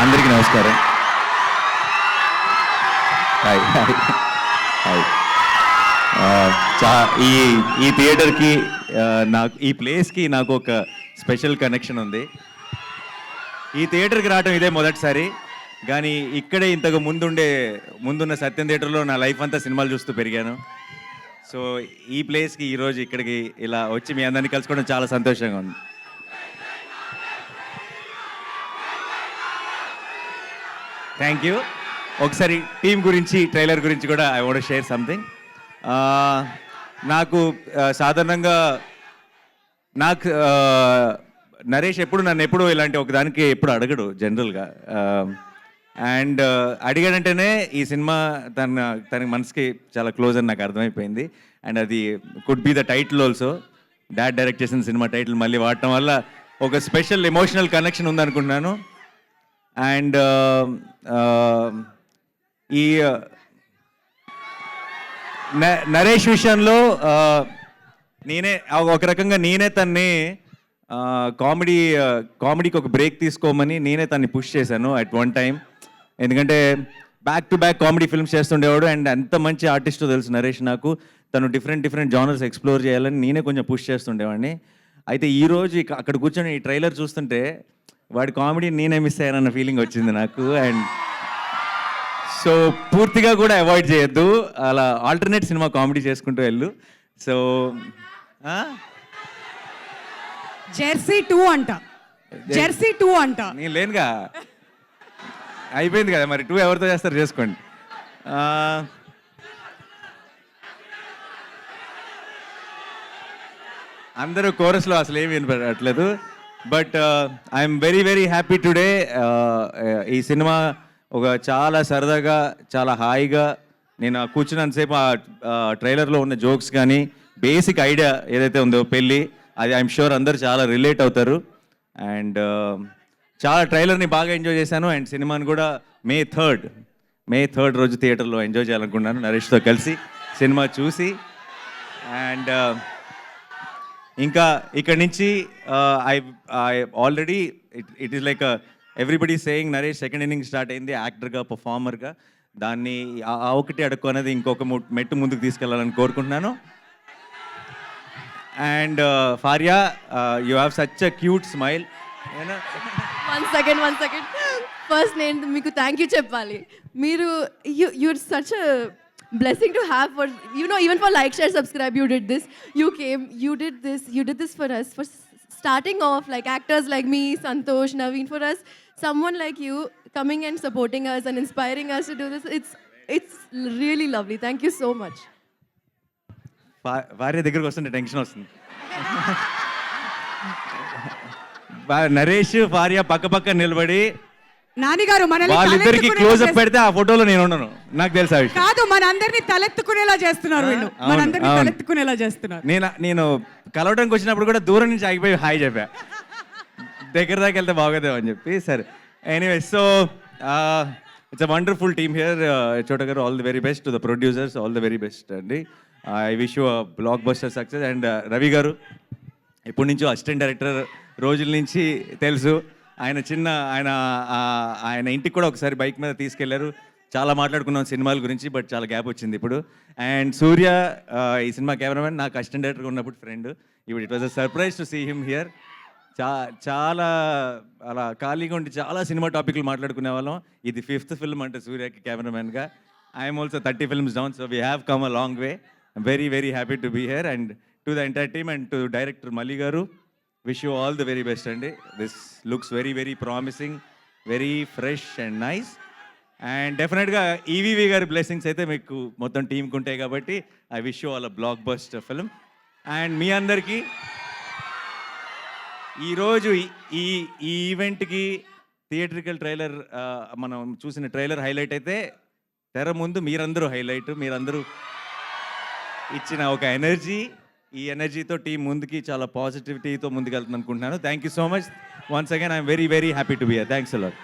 అందరికీ నమస్కారం. Hi hi hi. ఈ థియేటర్కి నాకు ఈ ప్లేస్కి నాకు ఒక స్పెషల్ కనెక్షన్ ఉంది. ఈ థియేటర్కి రావడం ఇదే మొదటిసారి, కానీ ఇక్కడే ఇంతకు ముందున్న సత్యం థియేటర్లో నా లైఫ్ అంతా సినిమాలు చూస్తూ పెరిగాను. సో ఈ ప్లేస్కి ఈరోజు ఇక్కడికి ఇలా వచ్చి మీ అందరినీ కలుసుకోవడం చాలా సంతోషంగా ఉంది. Thank you. ఒకసారి టీం గురించి, ట్రైలర్ గురించి కూడా ఐ వాంట్ షేర్ సంథింగ్. నాకు సాధారణంగా నరేష్ నన్ను ఎప్పుడు ఇలాంటి ఒకదానికి ఎప్పుడు అడగడు జనరల్గా. అండ్ అడిగాడంటేనే ఈ సినిమా తన మనసుకి చాలా క్లోజ్ అని నాకు అర్థమైపోయింది. అండ్ అది could be the title also. Dad direct చేసిన సినిమా టైటిల్ మళ్ళీ వాడటం వల్ల ఒక స్పెషల్ ఎమోషనల్ కనెక్షన్ ఉందనుకుంటున్నాను. అండ్ ఈ నరేష్ విషయంలో ఒక రకంగా నేనే తన్ని కామెడీకి ఒక బ్రేక్ తీసుకోమని నేనే తన్ని పుష్ చేశాను అట్ వన్ టైం. ఎందుకంటే back to back comedy films చేస్తుండేవాడు. అండ్ ఎంత మంచి ఆర్టిస్టో తెలుసు నరేష్ నాకు. తను డిఫరెంట్ జానర్స్ ఎక్స్ప్లోర్ చేయాలని నేనే కొంచెం పుష్ చేస్తుండేవాడిని. అయితే ఈరోజు అక్కడ కూర్చొని ఈ ట్రైలర్ చూస్తుంటే వాడి కామెడీ నేనే మిస్ అయ్యానన్న ఫీలింగ్ వచ్చింది నాకు. అండ్ సో పూర్తిగా కూడా అవాయిడ్ చేయొద్దు, అలా ఆల్టర్నేట్ సినిమా కామెడీ చేసుకుంటూ వెళ్ళు. సో జెర్సీ 2 అంట, జెర్సీ 2 అంట. నేను లేనుగా, అయిపోయింది కదా మరి. 2 ఎవరితో చేస్తారు చేసుకోండి. అందరూ కోరస్లో అసలు ఏమి వినపడట్లేదు. But I'm very happy today. ఈ సినిమా ఒక చాలా సరదాగా, చాలా హాయిగా నేను కూర్చున్నంతసేపు ఆ ట్రైలర్లో ఉన్న జోక్స్ కానీ బేసిక్ ఐడియా ఏదైతే ఉందో పెళ్ళి, అది ఐఎమ్ షూర్ అందరూ చాలా రిలేట్ అవుతారు. అండ్ చాలా ట్రైలర్ని బాగా ఎంజాయ్ చేశాను. అండ్ సినిమాని కూడా మే థర్డ్ రోజు థియేటర్లో ఎంజాయ్ చేయాలనుకున్నాను నరేష్తో కలిసి సినిమా చూసి. అండ్ ఇంకా ఇక్కడ నుంచి I already it is like everybody saying Naresh second inning start అయింది యాక్టర్గా, పర్ఫార్మర్గా. దాన్ని ఒకటి అడుక్కు అనేది ఇంకొక మెట్టు ముందుకు తీసుకెళ్ళాలని కోరుకుంటున్నాను. And Faria, you have such a cute smile. One second first నేను మీకు థ్యాంక్ యూ చెప్పాలి. మీరు your such a blessing to have for, you know, even for like, share, subscribe, you did this, you did this for us, for starting off, like actors like me, Santosh, Naveen, for us, someone like you coming and supporting us and inspiring us to do this, it's really lovely. Thank you so much. భార్య దగ్గరకు వస్తుంటే tension వస్తుంది. నరేష్ భార్య పక్క నిలబడి నానిగారు వాళ్ళిద్దరికి close up పెడితే ఆ ఫోటోలో నేను ఉండను, నాకు తెలుసా కాదు. మనందరినీ తలెత్తుకునేలా చేస్తున్నారు వీళ్ళు, మనందరినీ తలెత్తుకునేలా చేస్తున్నారు. నేను కలవడానికి వచ్చినప్పుడు కూడా దూరం నుంచి ఆగిపోయి హాయ్ చెప్పా, దగ్గర దాకా వెళ్తే బాగోదేమో అని చెప్పి. సరే, anyway, so it's a wonderful team here. Chota గారు, all the very best. To the producers, all the very best అండి. I wish you a blockbuster success. And Ravi గారు ఎప్పటి నుంచో అసిస్టెంట్ డైరెక్టర్ రోజుల నుంచి తెలుసు. ఆయన ఇంటికి కూడా ఒకసారి బైక్ మీద తీసుకెళ్లారు. చాలా మాట్లాడుకున్నాం సినిమాల గురించి, బట్ చాలా గ్యాప్ వచ్చింది ఇప్పుడు. అండ్ సూర్య, ఈ సినిమా కెమెరామెన్, నాకు అసిస్టెంట్ డైరెక్టర్గా ఉన్నప్పుడు ఫ్రెండ్. ఇప్పుడు it was a surprise to see him here. చాలా అలా ఖాళీగా ఉండి చాలా సినిమా టాపిక్లు మాట్లాడుకునే వాళ్ళం. ఇది 5th ఫిల్మ్ అంటే సూర్యకి కెమెరామెన్గా. I'm also 30 films down, so we have come a long way. I'm very happy to be here. And to the entire team and to director Malli గారు, wish you all the very best అండి. This looks very promising, very fresh and nice. And డెఫినెట్గా ఈవీవి గారి blessings అయితే మీకు మొత్తం టీంకి ఉంటాయి కాబట్టి I wish you all a blockbuster film. And మీ అందరికీ ఈరోజు ఈ ఈవెంట్కి థియేట్రికల్ ట్రైలర్, మనం చూసిన ట్రైలర్ హైలైట్ అయితే, తెర ముందు మీరందరూ హైలైట్. మీరందరూ ఇచ్చిన ఒక ఎనర్జీ, ఈ ఎనర్జీతో టీం ముందుకి చాలా పాజిటివిటీతో ముందుకు వెళ్తుంది అనుకుంటున్నాను. Thank you so much once again. I'm very happy to be here. Thanks a lot.